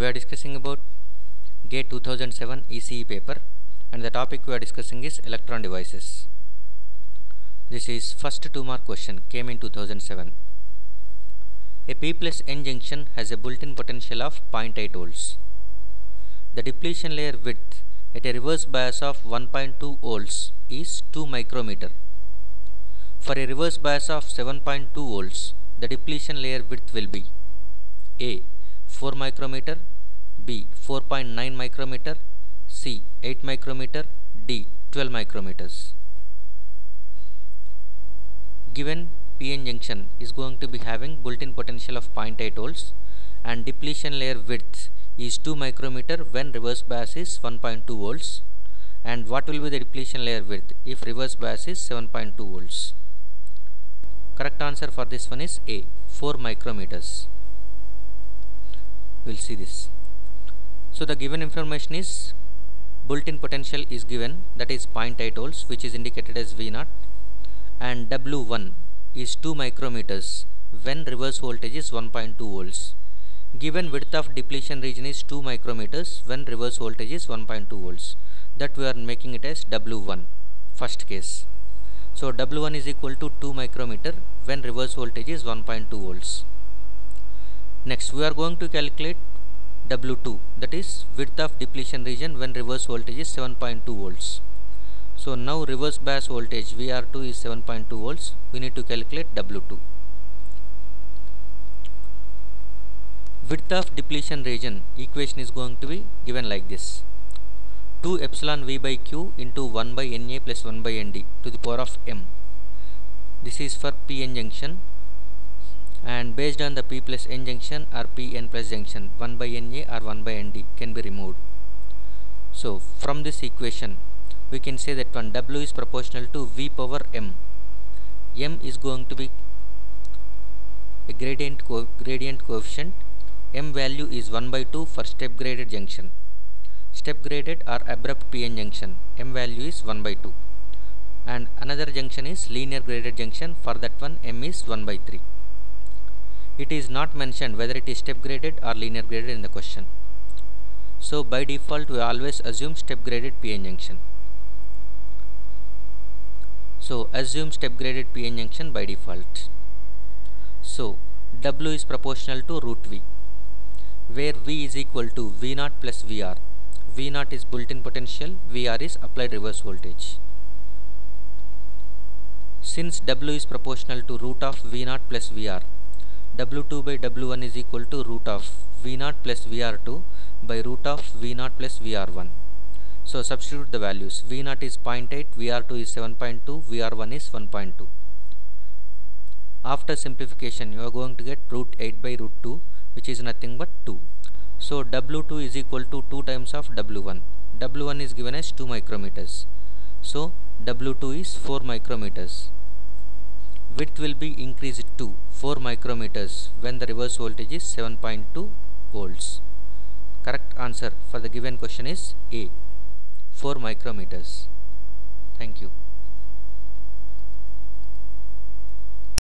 We are discussing about GATE 2007 ECE paper, and the topic we are discussing is electron devices. This is first 2-mark question, came in 2007. A P plus N junction has a built-in potential of 0.8 volts. The depletion layer width at a reverse bias of 1.2 volts is 2 micrometer. For a reverse bias of 7.2 volts, the depletion layer width will be A. 4 micrometer, B. 4.9 micrometer, C. 8 micrometer, D. 12 micrometers. Given PN junction is going to be having built-in potential of 0.8 volts and depletion layer width is 2 micrometer when reverse bias is 1.2 volts, and what will be the depletion layer width if reverse bias is 7.2 volts? Correct answer for this one is A. 4 micrometers. We'll see this. So the given information is built-in potential is given, that is 0.8 volts, which is indicated as V0, and W1 is 2 micrometers when reverse voltage is 1.2 volts. Given width of depletion region is 2 micrometers when reverse voltage is 1.2 volts. That we are making it as W1, first case. So W1 is equal to 2 micrometer when reverse voltage is 1.2 volts. Next we are going to calculate W2, that is width of depletion region when reverse voltage is 7.2 volts. So now reverse bias voltage VR2 is 7.2 volts. We need to calculate W2. Width of depletion region equation is going to be given like this: 2 epsilon V by Q into 1 by Na plus 1 by Nd to the power of m. This is for PN junction, and based on the P plus N junction or PN plus junction, 1 by Na or 1 by Nd can be removed. So from this equation we can say that one W is proportional to V power m. M is going to be a gradient coefficient. M value is 1 by 2 for step graded junction. Step graded or abrupt PN junction, M value is 1 by 2. And another junction is linear graded junction, for that one M is 1 by 3. It is not mentioned whether it is step graded or linear graded in the question. So by default we always assume step graded PN junction. So assume step graded PN junction by default. So W is proportional to root V, where V is equal to V0 plus VR. V0 is built-in potential, VR is applied reverse voltage. Since W is proportional to root of V0 plus VR, W2 by W1 is equal to root of V0 plus VR2 by root of V0 plus VR1. So substitute the values. V0 is 0.8, VR2 is 7.2, VR1 is 1.2. After simplification you are going to get root 8 by root 2, which is nothing but 2. So W2 is equal to 2 times of W1. W1 is given as 2 micrometers. So W2 is 4 micrometers. Width will be increased to 4 micrometers when the reverse voltage is 7.2 volts. Correct answer for the given question is A. 4 micrometers. Thank you.